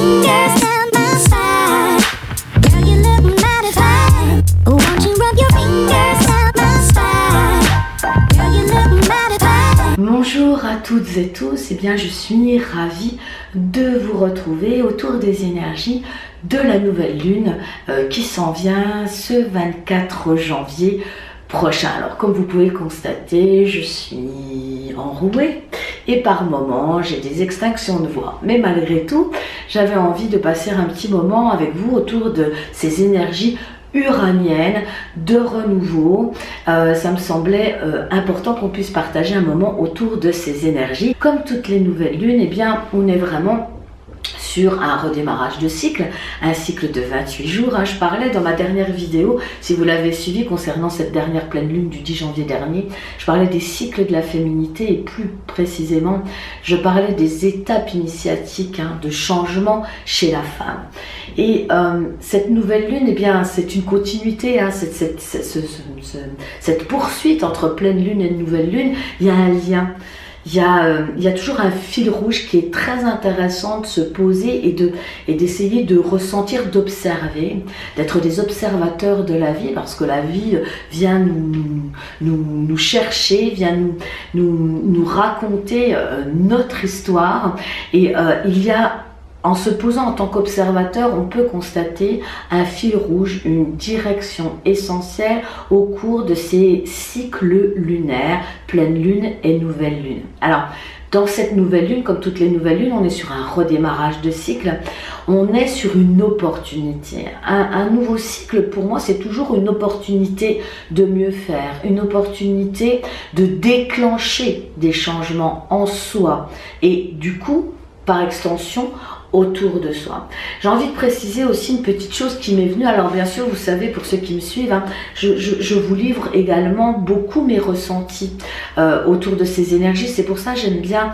fingers down my spine. Girl, you look mighty fine. Won't you rub your fingers down my spine? Girl, you look mighty fine. Bonjour à toutes et tous, et bien je suis ravie de vous retrouver autour des énergies de la nouvelle lune qui s'en vient ce 24 janvier prochain. Alors comme vous pouvez le constater, je suis enrouée et par moments j'ai des extinctions de voix. Mais malgré tout, j'avais envie de passer un petit moment avec vous autour de ces énergies uranienne, de renouveau. Ça me semblait important qu'on puisse partager un moment autour de ces énergies. Comme toutes les nouvelles lunes, eh bien, on est vraiment sur un redémarrage de cycle, un cycle de 28 jours. Je parlais dans ma dernière vidéo, si vous l'avez suivi concernant cette dernière pleine lune du 10 janvier dernier, je parlais des cycles de la féminité et plus précisément, je parlais des étapes initiatiques de changement chez la femme. Et cette nouvelle lune, eh bien, c'est une continuité, cette poursuite entre pleine lune et nouvelle lune, il y a un lien. Il y a toujours un fil rouge qui est très intéressant de se poser et d'essayer de ressentir, d'observer, d'être des observateurs de la vie, parce que la vie vient nous chercher, vient nous raconter notre histoire. Et il y a, en se posant en tant qu'observateur, on peut constater un fil rouge, une direction essentielle au cours de ces cycles lunaires, pleine lune et nouvelle lune. Alors, dans cette nouvelle lune, comme toutes les nouvelles lunes, on est sur un redémarrage de cycle, on est sur une opportunité. Un nouveau cycle, pour moi, c'est toujours une opportunité de mieux faire, une opportunité de déclencher des changements en soi et du coup, par extension, autour de soi. J'ai envie de préciser aussi une petite chose qui m'est venue. Alors bien sûr, vous savez, pour ceux qui me suivent, je vous livre également beaucoup mes ressentis autour de ces énergies. C'est pour ça que j'aime bien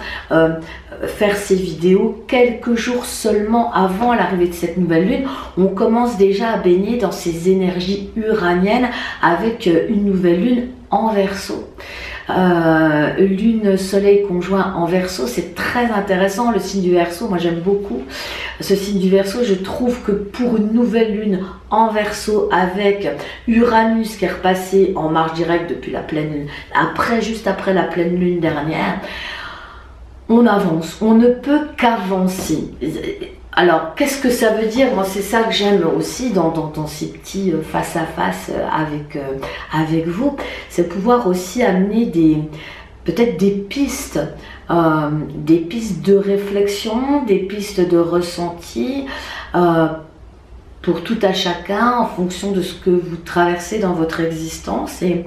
faire ces vidéos quelques jours seulement avant l'arrivée de cette nouvelle lune. On commence déjà à baigner dans ces énergies uraniennes avec une nouvelle lune en Verseau. Lune soleil conjoint en Verseau, c'est très intéressant. Le signe du Verseau, moi j'aime beaucoup ce signe du Verseau. Je trouve que pour une nouvelle lune en Verseau avec Uranus qui est repassé en marche directe depuis la pleine lune, juste après la pleine lune dernière, on avance, on ne peut qu'avancer. Alors, qu'est-ce que ça veut dire? Moi, c'est ça que j'aime aussi dans ces petits face-à-face avec vous. C'est pouvoir aussi amener peut-être des pistes de réflexion, des pistes de ressenti pour tout à chacun en fonction de ce que vous traversez dans votre existence. Et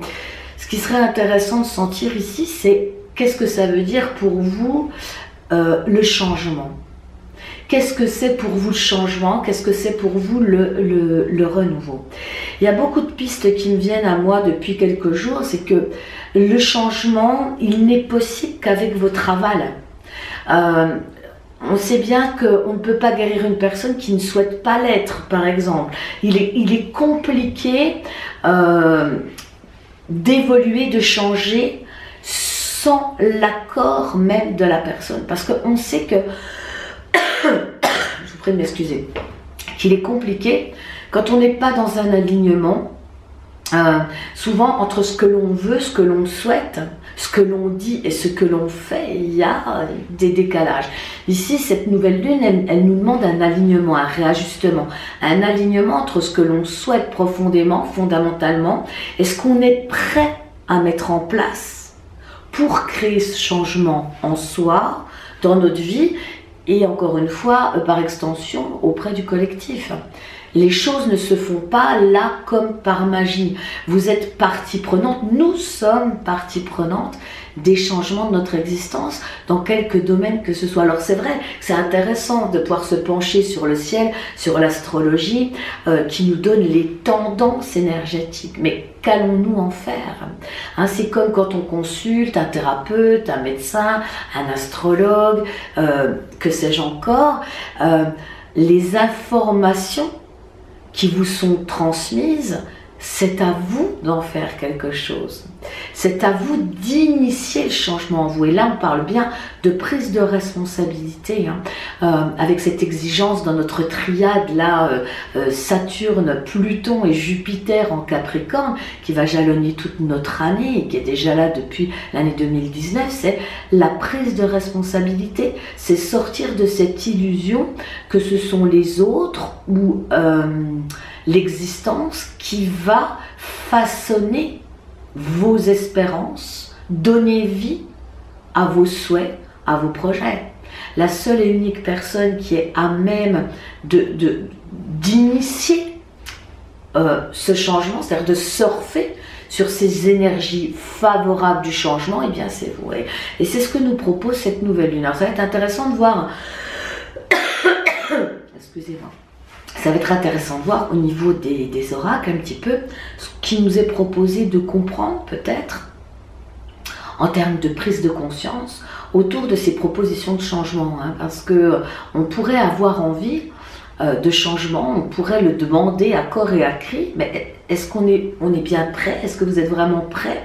ce qui serait intéressant de sentir ici, c'est qu'est-ce que ça veut dire pour vous le changement? Qu'est-ce que c'est pour vous le changement? Qu'est-ce que c'est pour vous le renouveau? Il y a beaucoup de pistes qui me viennent à moi depuis quelques jours. C'est que le changement, il n'est possible qu'avec votre aval. On sait bien qu'on ne peut pas guérir une personne qui ne souhaite pas l'être, par exemple. Il est compliqué d'évoluer, de changer sans l'accord même de la personne. Parce qu'on sait que je vous prie de m'excuser, qu'il est compliqué quand on n'est pas dans un alignement, souvent entre ce que l'on veut, ce que l'on souhaite, ce que l'on dit et ce que l'on fait, il y a des décalages. Ici, cette nouvelle lune, elle nous demande un alignement, un réajustement, un alignement entre ce que l'on souhaite profondément, fondamentalement, et ce qu'on est prêt à mettre en place pour créer ce changement en soi, dans notre vie, et encore une fois, par extension, auprès du collectif. Les choses ne se font pas là comme par magie. Vous êtes partie prenante, nous sommes partie prenante des changements de notre existence dans quelques domaines que ce soit. Alors c'est vrai que c'est intéressant de pouvoir se pencher sur le ciel, sur l'astrologie, qui nous donne les tendances énergétiques. Mais qu'allons-nous en faire? C'est comme quand on consulte un thérapeute, un médecin, un astrologue, que sais-je encore, les informations qui vous sont transmises, c'est à vous d'en faire quelque chose. C'est à vous d'initier le changement en vous. Et là, on parle bien de prise de responsabilité, hein, avec cette exigence dans notre triade, là, Saturne, Pluton et Jupiter en Capricorne, qui va jalonner toute notre année et qui est déjà là depuis l'année 2019, c'est la prise de responsabilité. C'est sortir de cette illusion que ce sont les autres ou l'existence qui va façonner vos espérances, donner vie à vos souhaits, à vos projets. La seule et unique personne qui est à même d'initier ce changement, c'est-à-dire de surfer sur ces énergies favorables du changement, et bien c'est vous. Et c'est ce que nous propose cette nouvelle lune. Alors ça va être intéressant de voir, excusez-moi, ça va être intéressant de voir au niveau des oracles un petit peu ce qui nous est proposé de comprendre peut-être en termes de prise de conscience autour de ces propositions de changement, hein, parce que on pourrait avoir envie de changement, on pourrait le demander à corps et à cri, mais est-ce qu'on est bien prêt? Est-ce que vous êtes vraiment prêt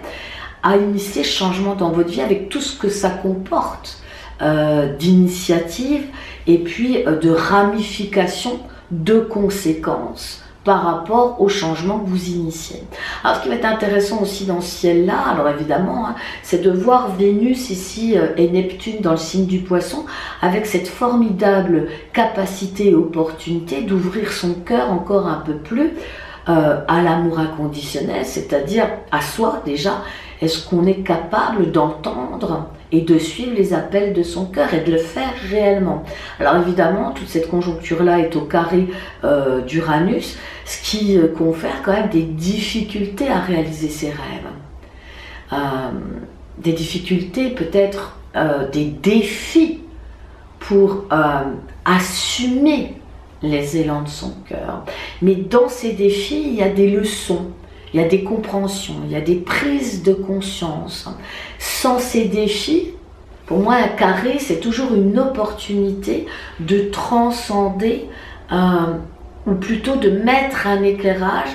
à initier ce changement dans votre vie avec tout ce que ça comporte d'initiatives et puis de ramifications, de conséquences par rapport au changement que vous initiez. Alors ce qui va être intéressant aussi dans ce ciel-là, alors évidemment, hein, c'est de voir Vénus ici et Neptune dans le signe du Poisson, avec cette formidable capacité et opportunité d'ouvrir son cœur encore un peu plus à l'amour inconditionnel, c'est-à-dire à soi déjà. Est-ce qu'on est capable d'entendre et de suivre les appels de son cœur et de le faire réellement? Alors évidemment, toute cette conjoncture-là est au carré d'Uranus, ce qui confère quand même des difficultés à réaliser ses rêves. Des difficultés, peut-être des défis pour assumer les élans de son cœur. Mais dans ces défis, il y a des leçons. Il y a des compréhensions, il y a des prises de conscience. Sans ces défis, pour moi, un carré, c'est toujours une opportunité de transcender, ou plutôt de mettre un éclairage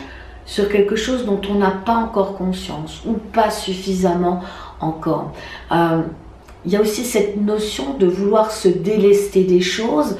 sur quelque chose dont on n'a pas encore conscience, ou pas suffisamment encore. Il y a aussi cette notion de vouloir se délester des choses.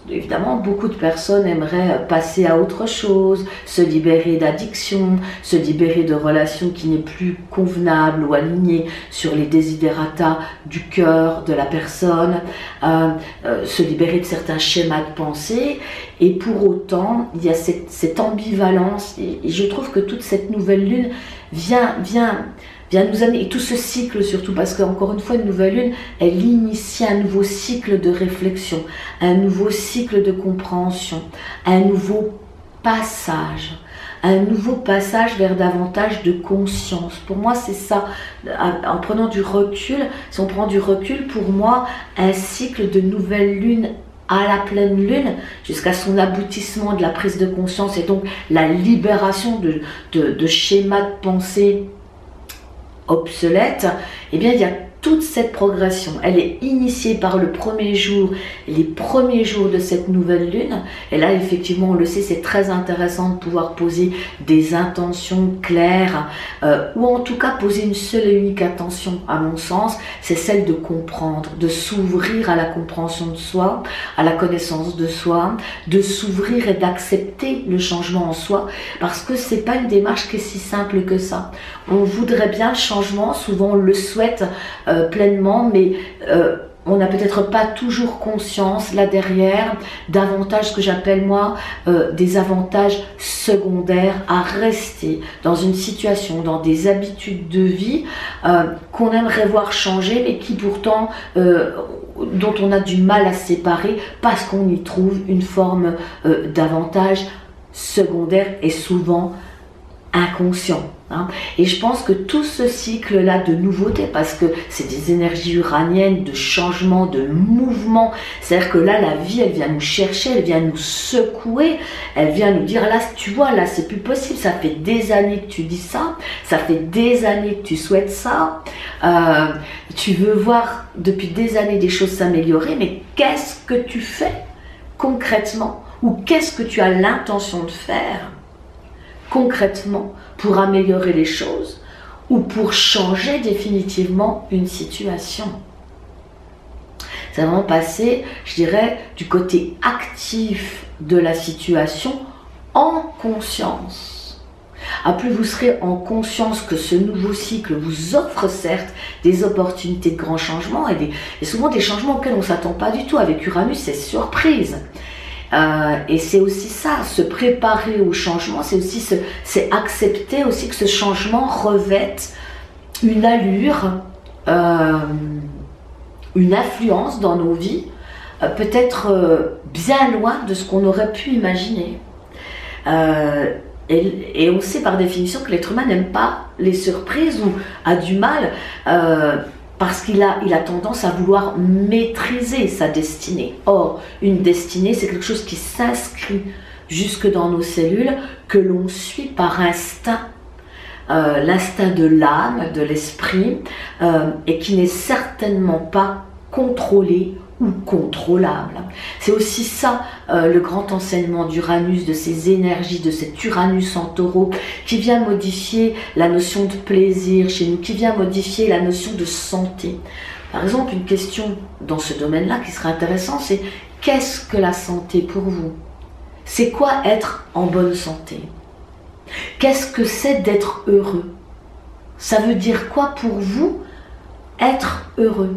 Évidemment, beaucoup de personnes aimeraient passer à autre chose, se libérer d'addiction, se libérer de relations qui n'est plus convenables ou alignées sur les desiderata du cœur de la personne, se libérer de certains schémas de pensée. Et pour autant, il y a cette ambivalence. Et je trouve que toute cette nouvelle lune vient nous amener, et tout ce cycle surtout, parce qu'encore une fois, une nouvelle lune, elle initie un nouveau cycle de réflexion, un nouveau cycle de compréhension, un nouveau passage vers davantage de conscience. Pour moi, c'est ça, en prenant du recul, si on prend du recul, pour moi, un cycle de nouvelle lune à la pleine lune, jusqu'à son aboutissement de la prise de conscience, et donc la libération de schémas de pensée obsolète, eh bien il y a toute cette progression. Elle est initiée par le premier jour, les premiers jours de cette nouvelle lune. Et là, effectivement, on le sait, c'est très intéressant de pouvoir poser des intentions claires, ou en tout cas poser une seule et unique intention, à mon sens, c'est celle de comprendre, de s'ouvrir à la compréhension de soi, à la connaissance de soi, de s'ouvrir et d'accepter le changement en soi, parce que c'est pas une démarche qui est si simple que ça. On voudrait bien le changement, souvent on le souhaite pleinement, mais on n'a peut-être pas toujours conscience là derrière d'avantages que j'appelle moi des avantages secondaires à rester dans une situation, dans des habitudes de vie qu'on aimerait voir changer, mais qui pourtant dont on a du mal à séparer parce qu'on y trouve une forme d'avantage secondaire et souvent inconscient. Et je pense que tout ce cycle-là de nouveauté, parce que c'est des énergies uraniennes, de changement, de mouvement, c'est-à-dire que là, la vie, elle vient nous chercher, elle vient nous secouer, elle vient nous dire, là, tu vois, là, c'est plus possible, ça fait des années que tu dis ça, ça fait des années que tu souhaites ça, tu veux voir depuis des années des choses s'améliorer, mais qu'est-ce que tu fais concrètement, ou qu'est-ce que tu as l'intention de faire concrètement pour améliorer les choses, ou pour changer définitivement une situation. C'est vraiment passer, je dirais, du côté actif de la situation en conscience. Plus vous serez en conscience que ce nouveau cycle vous offre certes des opportunités de grands changements et souvent des changements auxquels on ne s'attend pas du tout. Avec Uranus, c'est surprise. Et c'est aussi ça, se préparer au changement, c'est accepter aussi que ce changement revête une allure, une influence dans nos vies, peut-être bien loin de ce qu'on aurait pu imaginer. Et on sait par définition que l'être humain n'aime pas les surprises ou a du mal parce qu'il a tendance à vouloir maîtriser sa destinée. Or, une destinée, c'est quelque chose qui s'inscrit jusque dans nos cellules, que l'on suit par instinct, l'instinct de l'âme, de l'esprit, et qui n'est certainement pas contrôlé ou contrôlable. C'est aussi ça le grand enseignement d'Uranus, de ces énergies, de cet Uranus en taureau, qui vient modifier la notion de plaisir chez nous, qui vient modifier la notion de santé. Par exemple, une question dans ce domaine-là qui serait intéressante, c'est qu'est-ce que la santé pour vous? C'est quoi être en bonne santé? Qu'est-ce que c'est d'être heureux? Ça veut dire quoi pour vous être heureux?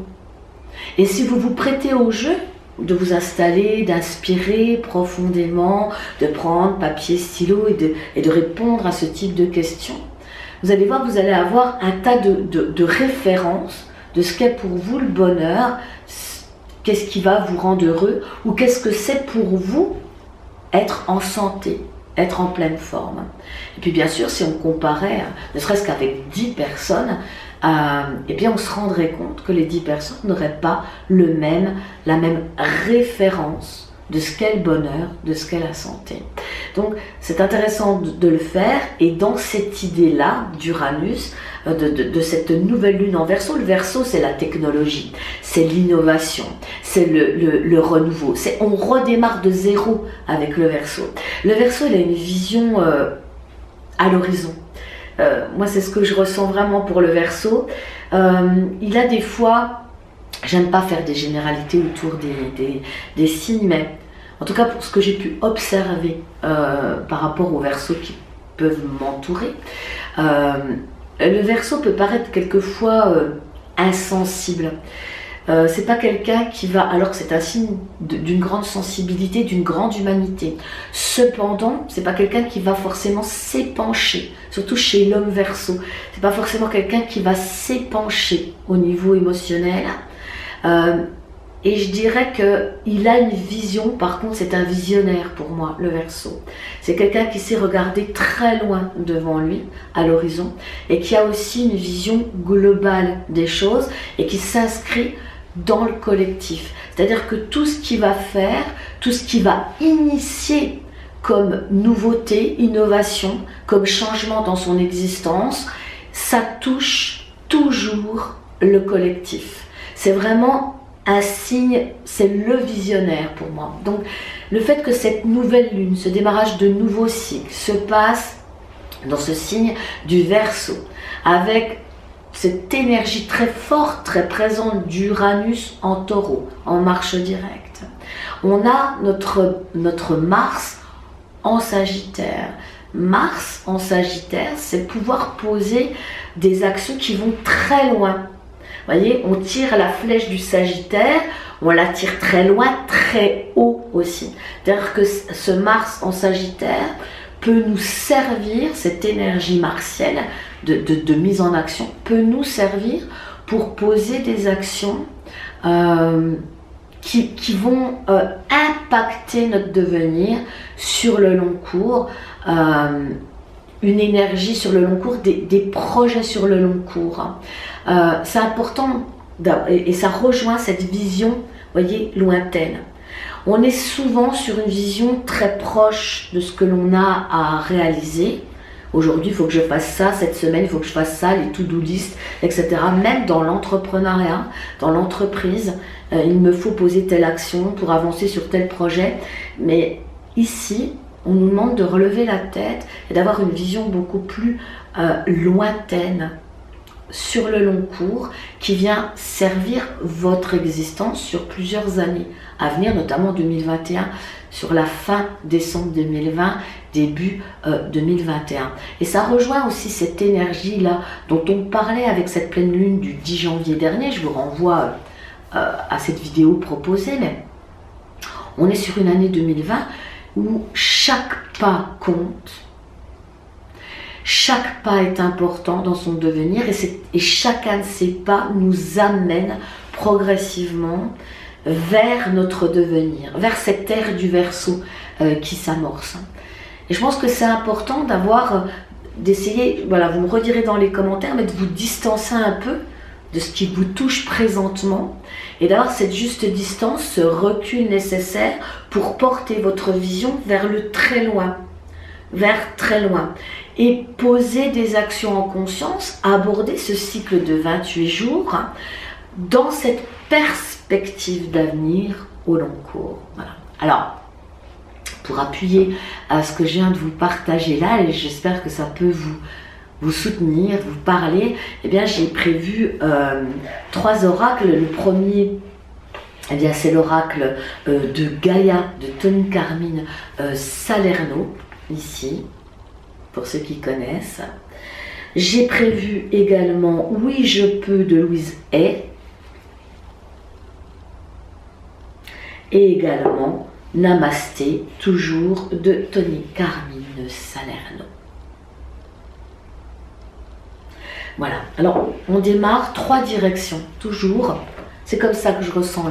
Et si vous vous prêtez au jeu de vous installer, d'inspirer profondément, de prendre papier, stylo et de répondre à ce type de questions, vous allez voir, vous allez avoir un tas de références de ce qu'est pour vous le bonheur, qu'est-ce qui va vous rendre heureux, ou qu'est-ce que c'est pour vous être en santé, être en pleine forme. Et puis bien sûr, si on comparait, ne serait-ce qu'avec 10 personnes, eh bien on se rendrait compte que les 10 personnes n'auraient pas la même référence de ce qu'est le bonheur, de ce qu'est la santé. Donc c'est intéressant de le faire, et dans cette idée-là d'Uranus, de cette nouvelle lune en Verseau, le Verseau c'est la technologie, c'est l'innovation, c'est le renouveau, on redémarre de zéro avec le Verseau. Le Verseau il a une vision à l'horizon. Moi c'est ce que je ressens vraiment pour le Verseau. Il a des fois, j'aime pas faire des généralités autour des signes, mais en tout cas pour ce que j'ai pu observer par rapport aux Verseaux qui peuvent m'entourer, le Verseau peut paraître quelquefois insensible. C'est pas quelqu'un qui va, alors que c'est un signe d'une grande sensibilité, d'une grande humanité. Cependant, c'est pas quelqu'un qui va forcément s'épancher, surtout chez l'homme Verseau. C'est pas forcément quelqu'un qui va s'épancher au niveau émotionnel. Et je dirais qu'il a une vision, par contre c'est un visionnaire pour moi, le Verseau. C'est quelqu'un qui sait regarder très loin devant lui, à l'horizon, et qui a aussi une vision globale des choses, et qui s'inscrit dans le collectif. C'est-à-dire que tout ce qu'il va faire, tout ce qu'il va initier comme nouveauté, innovation, comme changement dans son existence, ça touche toujours le collectif. C'est vraiment un signe, c'est le visionnaire pour moi. Donc le fait que cette nouvelle lune, ce démarrage de nouveau cycle se passe dans ce signe du Verseau, avec cette énergie très forte, très présente d'Uranus en taureau, en marche directe. On a notre Mars en Sagittaire. Mars en Sagittaire, c'est pouvoir poser des actions qui vont très loin. Vous voyez, on tire la flèche du Sagittaire, on la tire très loin, très haut aussi. C'est-à-dire que ce Mars en Sagittaire peut nous servir, cette énergie martienne de mise en action, peut nous servir pour poser des actions qui vont impacter notre devenir sur le long cours, une énergie sur le long cours, des projets sur le long cours. C'est important et ça rejoint cette vision, voyez, lointaine. On est souvent sur une vision très proche de ce que l'on a à réaliser. Aujourd'hui, il faut que je fasse ça, cette semaine, il faut que je fasse ça, les to-do list, etc. Même dans l'entrepreneuriat, dans l'entreprise, il me faut poser telle action pour avancer sur tel projet. Mais ici, on nous demande de relever la tête et d'avoir une vision beaucoup plus lointaine sur le long cours qui vient servir votre existence sur plusieurs années à venir, notamment 2021, sur la fin décembre 2020, début 2021. Et ça rejoint aussi cette énergie-là dont on parlait avec cette pleine lune du 10 janvier dernier. Je vous renvoie à cette vidéo proposée, mais on est sur une année 2020 où chaque pas compte. Chaque pas est important dans son devenir et chacun de ces pas nous amène progressivement vers notre devenir, vers cette ère du Verseau qui s'amorce. Et je pense que c'est important d'essayer, voilà, vous me redirez dans les commentaires, mais de vous distancer un peu de ce qui vous touche présentement et d'avoir cette juste distance, ce recul nécessaire pour porter votre vision vers le très loin, et poser des actions en conscience, aborder ce cycle de 28 jours dans cette perspective d'avenir au long cours. Voilà. Alors, pour appuyer à ce que je viens de vous partager là, et j'espère que ça peut vous soutenir, vous parler, eh bien j'ai prévu 3 oracles. Le premier, eh bien c'est l'oracle de Gaïa, de Tony Carmine Salerno, ici, pour ceux qui connaissent. J'ai prévu également Oui je peux de Louise Hay, et également Namasté, toujours de Tony Carmine Salerno. Voilà, alors on démarre 3 directions, toujours. C'est comme ça que je ressens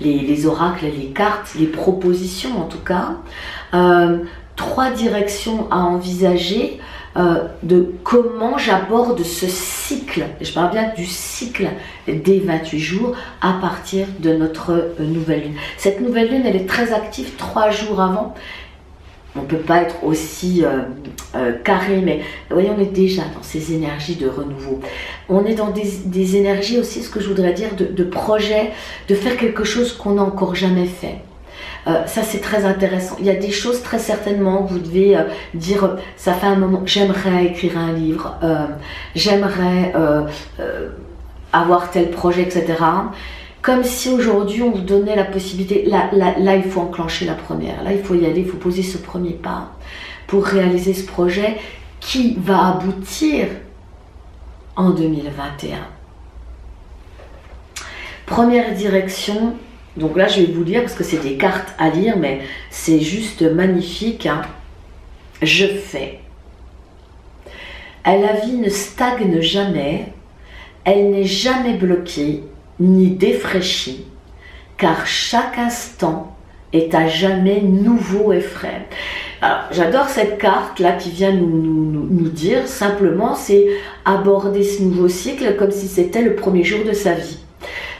les oracles, les cartes, les propositions en tout cas. 3 directions à envisager de comment j'aborde ce cycle. Je parle bien du cycle des 28 jours à partir de notre nouvelle lune. Cette nouvelle lune, elle est très active 3 jours avant. On ne peut pas être aussi carré, mais vous voyez, on est déjà dans ces énergies de renouveau. On est dans des énergies aussi, ce que je voudrais dire, de projet, de faire quelque chose qu'on n'a encore jamais fait. Ça c'est très intéressant. Il y a des choses très certainement que vous devez dire, ça fait un moment, j'aimerais écrire un livre, j'aimerais avoir tel projet, etc. Comme si aujourd'hui on vous donnait la possibilité, là il faut enclencher la première, là il faut y aller, il faut poser ce premier pas pour réaliser ce projet qui va aboutir en 2021. Première direction. Donc là, je vais vous lire parce que c'est des cartes à lire, mais c'est juste magnifique. Hein. Je fais. La vie ne stagne jamais, elle n'est jamais bloquée ni défraîchie, car chaque instant est à jamais nouveau et frais. Alors, j'adore cette carte là qui vient nous dire simplement, c'est aborder ce nouveau cycle comme si c'était le premier jour de sa vie.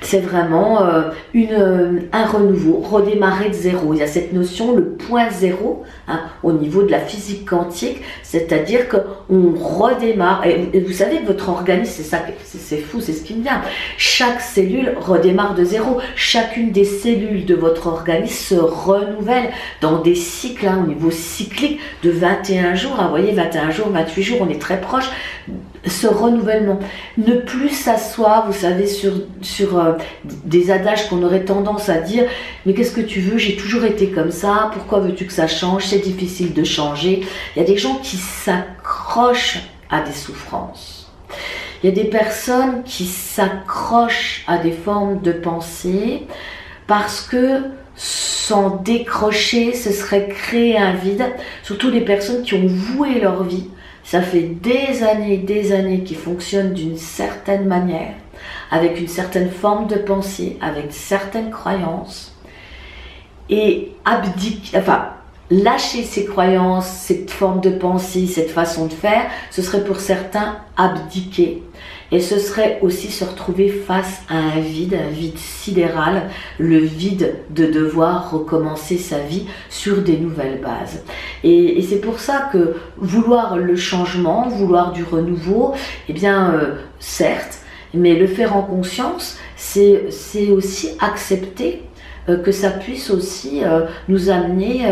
C'est vraiment un renouveau, redémarrer de zéro. Il y a cette notion, le point zéro, hein, au niveau de la physique quantique, c'est-à-dire qu'on redémarre. Et vous savez que votre organisme, c'est ça, c'est fou, c'est ce qui me vient. Chaque cellule redémarre de zéro. Chacune des cellules de votre organisme se renouvelle dans des cycles, hein, au niveau cyclique de 21 jours. Hein, vous voyez, 21 jours, 28 jours, on est très proche. Ce renouvellement, ne plus s'asseoir, vous savez, sur des adages qu'on aurait tendance à dire, mais qu'est-ce que tu veux, j'ai toujours été comme ça, pourquoi veux-tu que ça change, c'est difficile de changer. Il y a des gens qui s'accrochent à des souffrances. Il y a des personnes qui s'accrochent à des formes de pensée parce que s'en décrocher, ce serait créer un vide, surtout les personnes qui ont voué leur vie. Ça fait des années qu'ils fonctionnent d'une certaine manière, avec une certaine forme de pensée, avec certaines croyances. Et lâcher ces croyances, cette forme de pensée, cette façon de faire, ce serait pour certains abdiquer. Et ce serait aussi se retrouver face à un vide sidéral, le vide de devoir recommencer sa vie sur des nouvelles bases. Et c'est pour ça que vouloir le changement, vouloir du renouveau, eh bien, certes, mais le faire en conscience, c'est aussi accepter que ça puisse aussi nous amener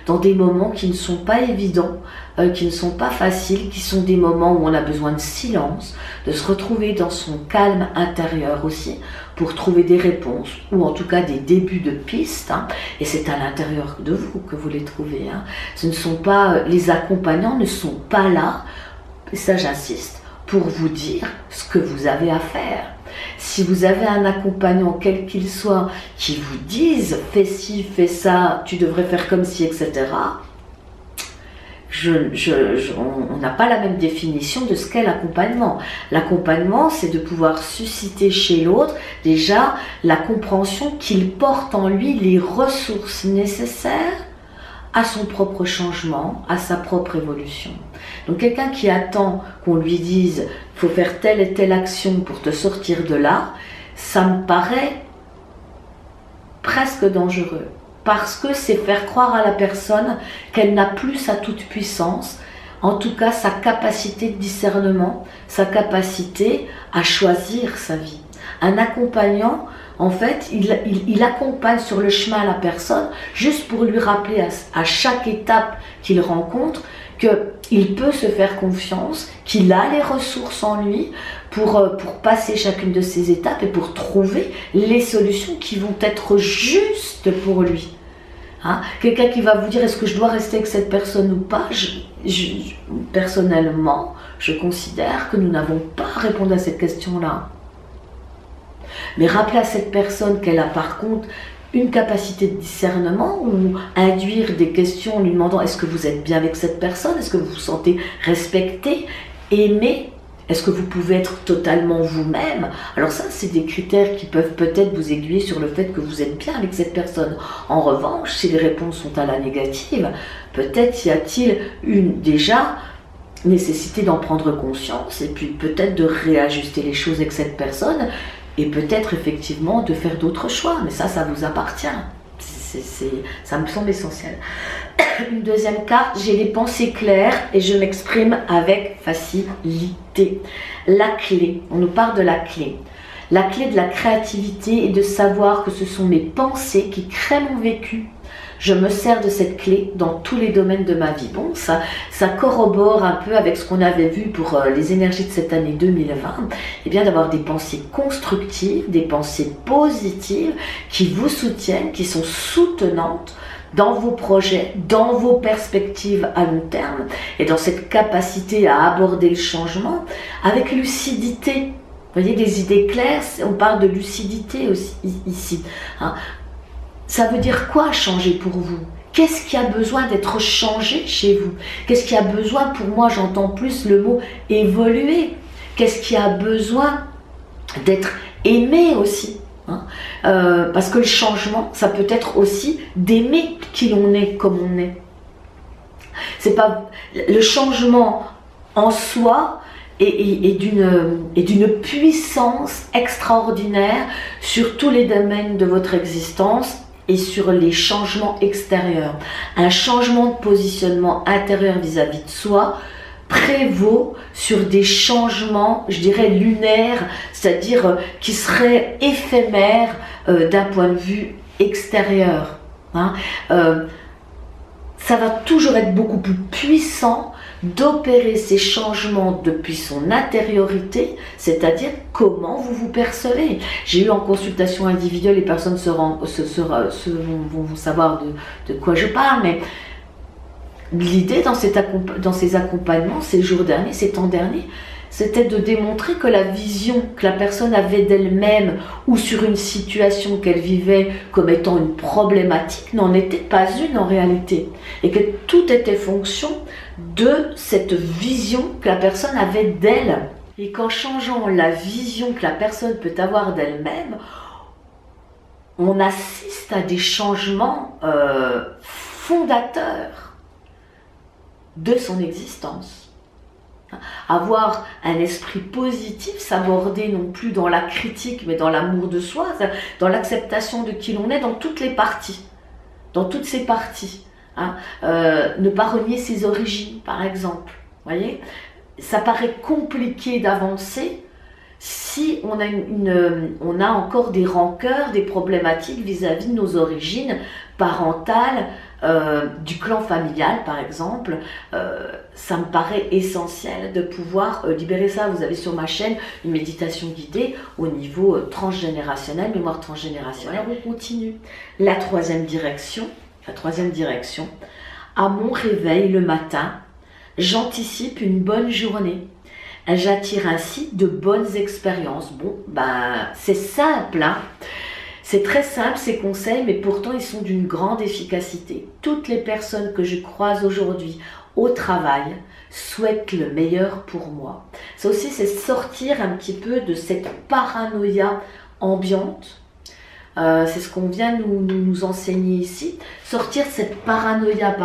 dans des moments qui ne sont pas évidents, qui ne sont pas faciles, qui sont des moments où on a besoin de silence, de se retrouver dans son calme intérieur aussi, pour trouver des réponses, ou en tout cas des débuts de pistes, hein. Et c'est à l'intérieur de vous que vous les trouvez, hein. Ce ne sont pas, les accompagnants ne sont pas là, et ça j'insiste, pour vous dire ce que vous avez à faire. Si vous avez un accompagnant, quel qu'il soit, qui vous dise « fais ci, fais ça, tu devrais faire comme ci, etc. », on n'a pas la même définition de ce qu'est l'accompagnement. L'accompagnement, c'est de pouvoir susciter chez l'autre déjà la compréhension qu'il porte en lui les ressources nécessaires à son propre changement, à sa propre évolution. Donc quelqu'un qui attend qu'on lui dise « il faut faire telle et telle action pour te sortir de là », ça me paraît presque dangereux. Parce que c'est faire croire à la personne qu'elle n'a plus sa toute-puissance, en tout cas sa capacité de discernement, sa capacité à choisir sa vie. Un accompagnant, en fait, il accompagne sur le chemin la personne juste pour lui rappeler à chaque étape qu'il rencontre qu'il peut se faire confiance, qu'il a les ressources en lui pour passer chacune de ces étapes et pour trouver les solutions qui vont être justes pour lui. Hein? Quelqu'un qui va vous dire est-ce que je dois rester avec cette personne ou pas, personnellement, je considère que nous n'avons pas à répondre à cette question-là. Mais rappeler à cette personne qu'elle a par contre une capacité de discernement ou induire des questions en lui demandant est-ce que vous êtes bien avec cette personne, est-ce que vous vous sentez respecté, aimé, est-ce que vous pouvez être totalement vous-même? Alors ça, c'est des critères qui peuvent peut-être vous aiguiller sur le fait que vous êtes bien avec cette personne. En revanche, si les réponses sont à la négative, peut-être y a-t-il déjà nécessité d'en prendre conscience et puis peut-être de réajuster les choses avec cette personne et peut-être effectivement de faire d'autres choix. Mais ça vous appartient. Ça me semble essentiel. Une deuxième carte, j'ai les pensées claires et je m'exprime avec facilité. La clé, on nous parle de la clé. La clé de la créativité est de savoir que ce sont mes pensées qui créent mon vécu. Je me sers de cette clé dans tous les domaines de ma vie. Bon, ça corrobore un peu avec ce qu'on avait vu pour les énergies de cette année 2020. Et bien d'avoir des pensées constructives, des pensées positives qui vous soutiennent, qui sont soutenantes dans vos projets, dans vos perspectives à long terme et dans cette capacité à aborder le changement avec lucidité. Vous voyez, des idées claires, on parle de lucidité aussi ici. Hein. Ça veut dire quoi changer pour vous? Qu'est-ce qui a besoin d'être changé chez vous? Qu'est-ce qui a besoin, pour moi j'entends plus le mot évoluer. Qu'est-ce qui a besoin d'être aimé aussi? Hein, parce que le changement, ça peut être aussi d'aimer qui l'on est comme on est. C'est pas le changement en soi et d'une puissance extraordinaire sur tous les domaines de votre existence et sur les changements extérieurs. Un changement de positionnement intérieur vis-à-vis de soi prévaut sur des changements, je dirais, lunaires, c'est-à-dire qui seraient éphémères d'un point de vue extérieur. Hein. Ça va toujours être beaucoup plus puissant d'opérer ces changements depuis son intériorité, c'est-à-dire comment vous vous percevez. J'ai eu en consultation individuelle, les personnes vont savoir de quoi je parle, mais l'idée dans ces accompagnements, ces jours derniers, ces temps derniers, c'était de démontrer que la vision que la personne avait d'elle-même ou sur une situation qu'elle vivait comme étant une problématique n'en était pas une en réalité. Et que tout était fonction de cette vision que la personne avait d'elle. Et qu'en changeant la vision que la personne peut avoir d'elle-même, on assiste à des changements fondateurs de son existence. Avoir un esprit positif, s'aborder non plus dans la critique mais dans l'amour de soi, dans l'acceptation de qui l'on est dans toutes les parties, dans toutes ses parties. Hein. Ne pas renier ses origines par exemple. Voyez, ça paraît compliqué d'avancer si on a, on a encore des rancœurs, des problématiques vis-à-vis de nos origines parentales, du clan familial par exemple, ça me paraît essentiel de pouvoir libérer ça. Vous avez sur ma chaîne une méditation guidée au niveau transgénérationnel, mémoire transgénérationnelle. On continue. La troisième direction, à mon réveil le matin, j'anticipe une bonne journée. J'attire ainsi de bonnes expériences. Bon, ben, c'est simple, hein. C'est très simple ces conseils, mais pourtant ils sont d'une grande efficacité. Toutes les personnes que je croise aujourd'hui au travail souhaitent le meilleur pour moi. Ça aussi, c'est sortir un petit peu de cette paranoïa ambiante. C'est ce qu'on vient nous enseigner ici. Sortir de cette paranoïa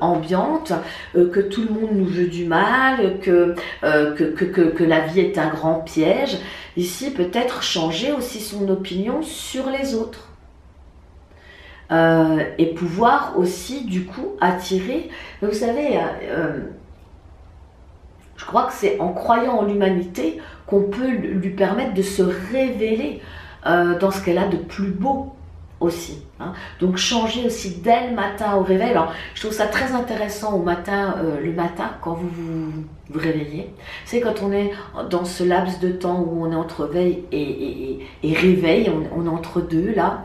ambiante, que tout le monde nous veut du mal, que la vie est un grand piège. Ici, peut-être changer aussi son opinion sur les autres. Et pouvoir aussi, du coup, attirer... Vous savez, je crois que c'est en croyant en l'humanité qu'on peut lui permettre de se révéler dans ce qu'elle a de plus beau aussi, hein. Donc changer aussi dès le matin au réveil. Alors je trouve ça très intéressant au matin, le matin quand vous réveillez. C'est quand on est dans ce laps de temps où on est entre veille et réveil, on est entre deux là.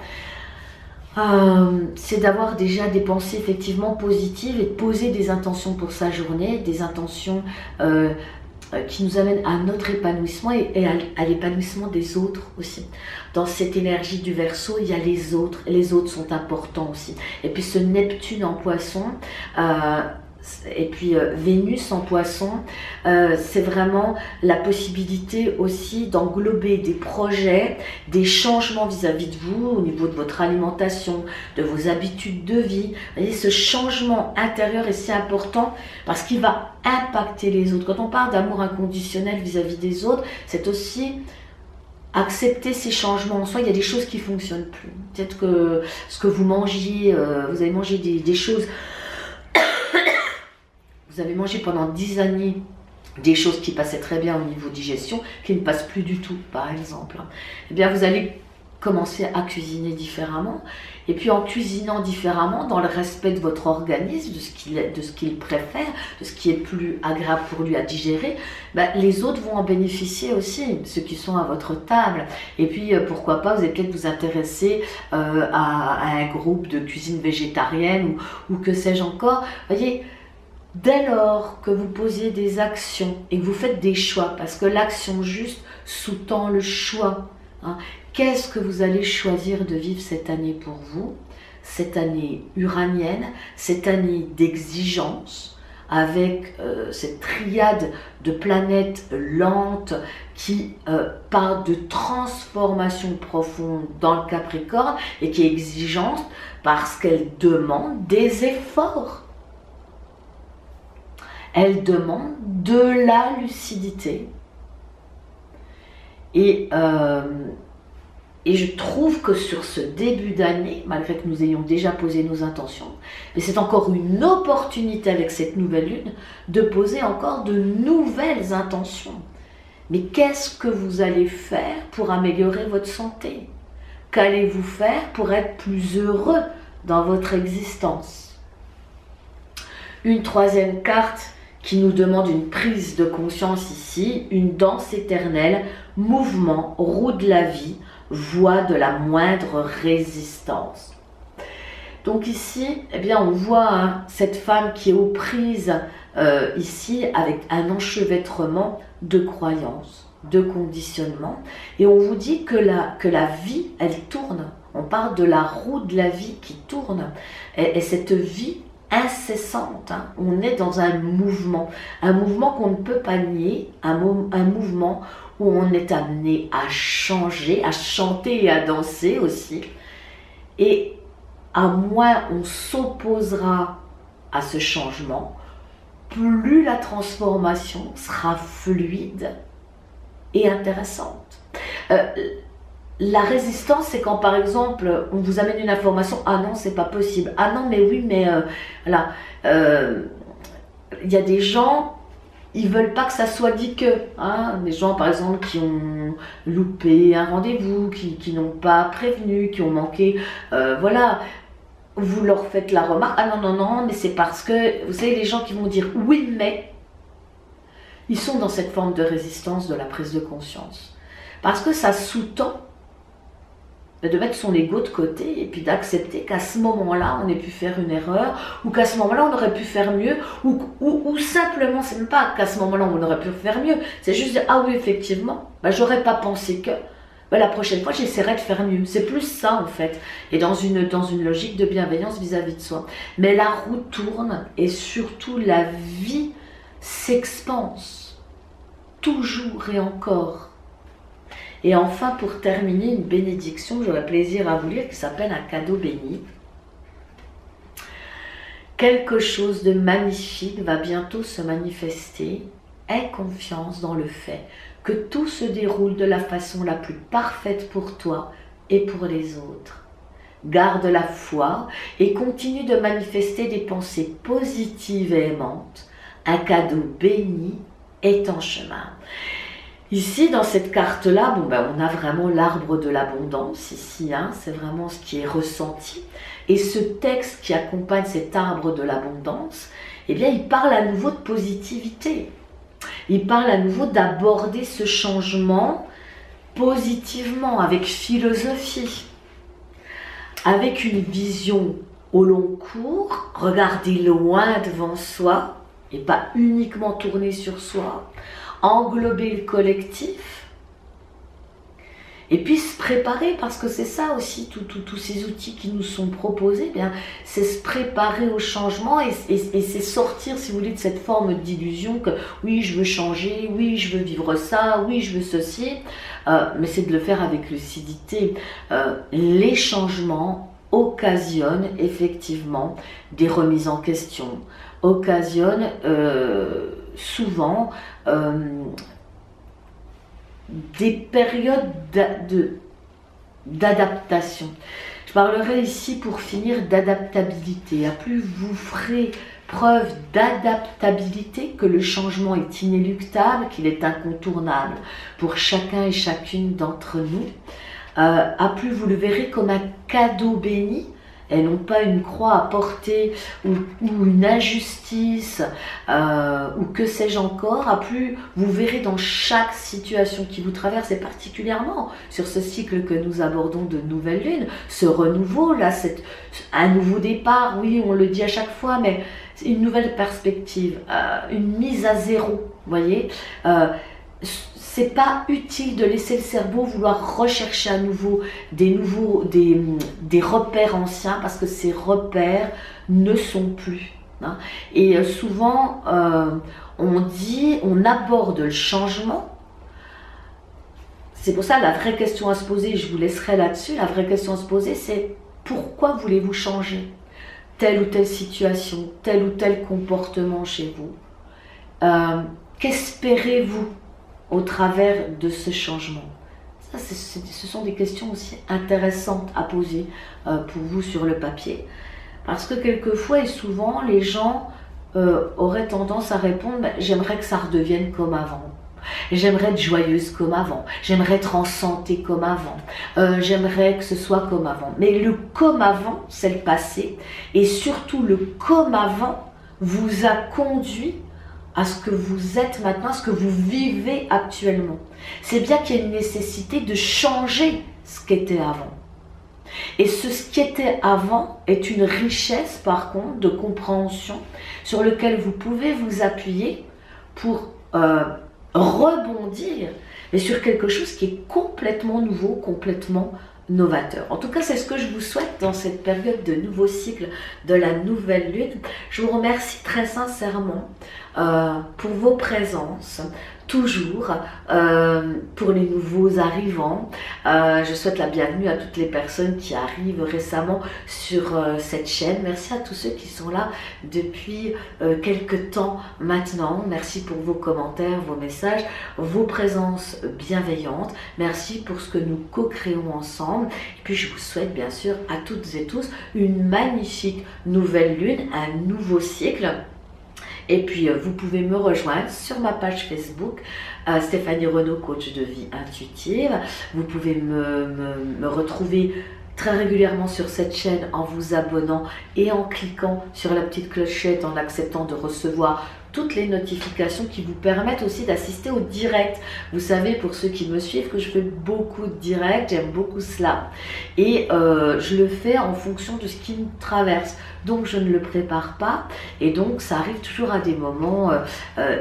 C'est d'avoir déjà des pensées effectivement positives et de poser des intentions pour sa journée, des intentions qui nous amène à notre épanouissement et à l'épanouissement des autres aussi. Dans cette énergie du Verseau, il y a les autres, et les autres sont importants aussi. Et puis ce Neptune en Poisson, et puis Vénus en Poisson, c'est vraiment la possibilité aussi d'englober des projets, des changements vis-à-vis de vous, au niveau de votre alimentation, de vos habitudes de vie. Vous voyez, ce changement intérieur est si important parce qu'il va impacter les autres. Quand on parle d'amour inconditionnel vis-à-vis des autres, c'est aussi accepter ces changements en soi. Il y a des choses qui ne fonctionnent plus. Peut-être que ce que vous mangiez, vous avez mangé des choses... Vous avez mangé pendant 10 années des choses qui passaient très bien au niveau digestion, qui ne passent plus du tout, par exemple. Eh bien, vous allez commencer à cuisiner différemment. Et puis, en cuisinant différemment, dans le respect de votre organisme, de ce qu'il préfère, de ce qui est plus agréable pour lui à digérer, ben, les autres vont en bénéficier aussi, ceux qui sont à votre table. Et puis, pourquoi pas, vous allez peut-être vous intéresser à un groupe de cuisine végétarienne ou que sais-je encore. Vous voyez, dès lors que vous posez des actions et que vous faites des choix, parce que l'action juste sous-tend le choix, hein, qu'est-ce que vous allez choisir de vivre cette année pour vous, cette année uranienne, cette année d'exigence, avec cette triade de planètes lentes qui parle de transformation profonde dans le Capricorne et qui est exigeante parce qu'elle demande des efforts. Elle demande de la lucidité. Et je trouve que sur ce début d'année, malgré que nous ayons déjà posé nos intentions, mais c'est encore une opportunité avec cette nouvelle lune de poser encore de nouvelles intentions. Mais qu'est-ce que vous allez faire pour améliorer votre santé? Qu'allez-vous faire pour être plus heureux dans votre existence? Une troisième carte qui nous demande une prise de conscience ici, une danse éternelle, mouvement, roue de la vie, voie de la moindre résistance. Donc ici, eh bien, on voit hein, cette femme qui est aux prises ici avec un enchevêtrement de croyances, de conditionnements. Et on vous dit que la vie, elle tourne. On parle de la roue de la vie qui tourne. Et cette vie incessante, hein, on est dans un mouvement qu'on ne peut pas nier, un mouvement où on est amené à changer, à chanter et à danser aussi. Et à moins on s'opposera à ce changement, plus la transformation sera fluide et intéressante. La résistance, c'est quand par exemple on vous amène une information, ah non c'est pas possible, ah non mais oui mais voilà, il y a des gens, ils veulent pas que ça soit dit que. Hein, des gens, par exemple, qui ont loupé un rendez-vous, qui n'ont pas prévenu, qui ont manqué. Voilà, vous leur faites la remarque. Ah non, non, non, mais c'est parce que, vous savez, les gens qui vont dire oui, mais, ils sont dans cette forme de résistance de la prise de conscience. Parce que ça sous-tend de mettre son ego de côté et puis d'accepter qu'à ce moment-là, on ait pu faire une erreur, ou qu'à ce moment-là, on aurait pu faire mieux, ou simplement, c'est même pas qu'à ce moment-là, on aurait pu faire mieux, c'est juste dire, ah oui, effectivement, bah, j'aurais pas pensé que, bah, la prochaine fois, j'essaierai de faire mieux. C'est plus ça, en fait, et dans une logique de bienveillance vis-à-vis de soi. Mais la roue tourne, et surtout, la vie s'expanse, toujours et encore. Et enfin, pour terminer, une bénédiction que j'aurais plaisir à vous lire qui s'appelle un cadeau béni. Quelque chose de magnifique va bientôt se manifester. Aie confiance dans le fait que tout se déroule de la façon la plus parfaite pour toi et pour les autres. Garde la foi et continue de manifester des pensées positives et aimantes. Un cadeau béni est en chemin. Ici, dans cette carte-là, bon, ben, on a vraiment l'arbre de l'abondance, ici, hein, c'est vraiment ce qui est ressenti. Et ce texte qui accompagne cet arbre de l'abondance, eh bien, il parle à nouveau de positivité. Il parle à nouveau d'aborder ce changement positivement, avec philosophie, avec une vision au long cours, regarder loin devant soi, et pas uniquement tourner sur soi, englober le collectif, et puis se préparer, parce que c'est ça aussi, tous ces outils qui nous sont proposés, eh bien, c'est se préparer au changement, et c'est sortir, si vous voulez, de cette forme d'illusion que oui, je veux changer, oui, je veux vivre ça, oui, je veux ceci, mais c'est de le faire avec lucidité. Les changements occasionnent effectivement des remises en question, occasionnent souvent des périodes d'adaptation. Je parlerai ici pour finir d'adaptabilité. À plus vous ferez preuve d'adaptabilité, que le changement est inéluctable, qu'il est incontournable pour chacun et chacune d'entre nous, à plus vous le verrez comme un cadeau béni, et non pas une croix à porter ou une injustice ou que sais-je encore, à plus vous verrez dans chaque situation qui vous traverse, et particulièrement sur ce cycle que nous abordons de nouvelle lune, ce renouveau, là, un nouveau départ, oui, on le dit à chaque fois, mais une nouvelle perspective, une mise à zéro, vous voyez. C'est pas utile de laisser le cerveau vouloir rechercher à nouveau des repères anciens, parce que ces repères ne sont plus. Hein. Et souvent, on aborde le changement. C'est pour ça la vraie question à se poser, je vous laisserai là-dessus, la vraie question à se poser, c'est pourquoi voulez-vous changer telle ou telle situation, tel ou tel comportement chez vous? Qu'espérez-vous au travers de ce changement? Ça, ce sont des questions aussi intéressantes à poser pour vous sur le papier. Parce que quelquefois et souvent, les gens auraient tendance à répondre « j'aimerais que ça redevienne comme avant ». J'aimerais être joyeuse comme avant, j'aimerais être en santé comme avant, j'aimerais que ce soit comme avant. Mais le comme avant, c'est le passé. Et surtout, le comme avant vous a conduit à ce que vous êtes maintenant, à ce que vous vivez actuellement. C'est bien qu'il y a une nécessité de changer ce qu'était avant. Et ce qui était avant est une richesse, par contre, de compréhension sur lequel vous pouvez vous appuyer pour rebondir, mais sur quelque chose qui est complètement nouveau, complètement novateur. En tout cas, c'est ce que je vous souhaite dans cette période de nouveau cycle de la nouvelle lune. Je vous remercie très sincèrement pour vos présences, toujours, pour les nouveaux arrivants. Je souhaite la bienvenue à toutes les personnes qui arrivent récemment sur cette chaîne. Merci à tous ceux qui sont là depuis quelques temps maintenant. Merci pour vos commentaires, vos messages, vos présences bienveillantes. Merci pour ce que nous co-créons ensemble. Et puis je vous souhaite bien sûr à toutes et tous une magnifique nouvelle lune, un nouveau cycle Et puis vous pouvez me rejoindre sur ma page Facebook, Stéphanie Renaud, coach de vie intuitive. Vous pouvez me retrouver très régulièrement sur cette chaîne en vous abonnant et en cliquant sur la petite clochette, en acceptant de recevoir toutes les notifications qui vous permettent aussi d'assister au direct. Vous savez, pour ceux qui me suivent, que je fais beaucoup de directs, j'aime beaucoup cela. Et je le fais en fonction de ce qui me traverse. Donc je ne le prépare pas et donc ça arrive toujours à des moments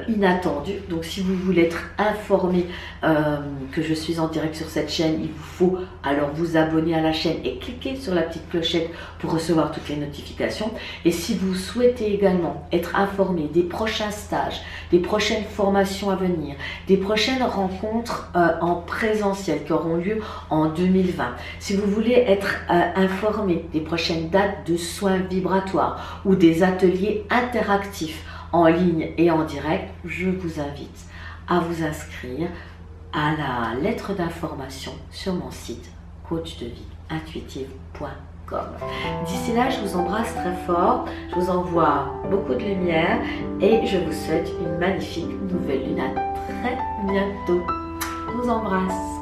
inattendus. Donc si vous voulez être informé que je suis en direct sur cette chaîne, il vous faut alors vous abonner à la chaîne et cliquer sur la petite clochette pour recevoir toutes les notifications. Et si vous souhaitez également être informé des prochains stages, des prochaines formations à venir, des prochaines rencontres en présentiel qui auront lieu en 2020, si vous voulez être informé des prochaines dates de soins vibratoires ou des ateliers interactifs en ligne et en direct, je vous invite à vous inscrire à la lettre d'information sur mon site coachdevieintuitive.com. D'ici là, je vous embrasse très fort, je vous envoie beaucoup de lumière et je vous souhaite une magnifique nouvelle lune à très bientôt. Je vous embrasse.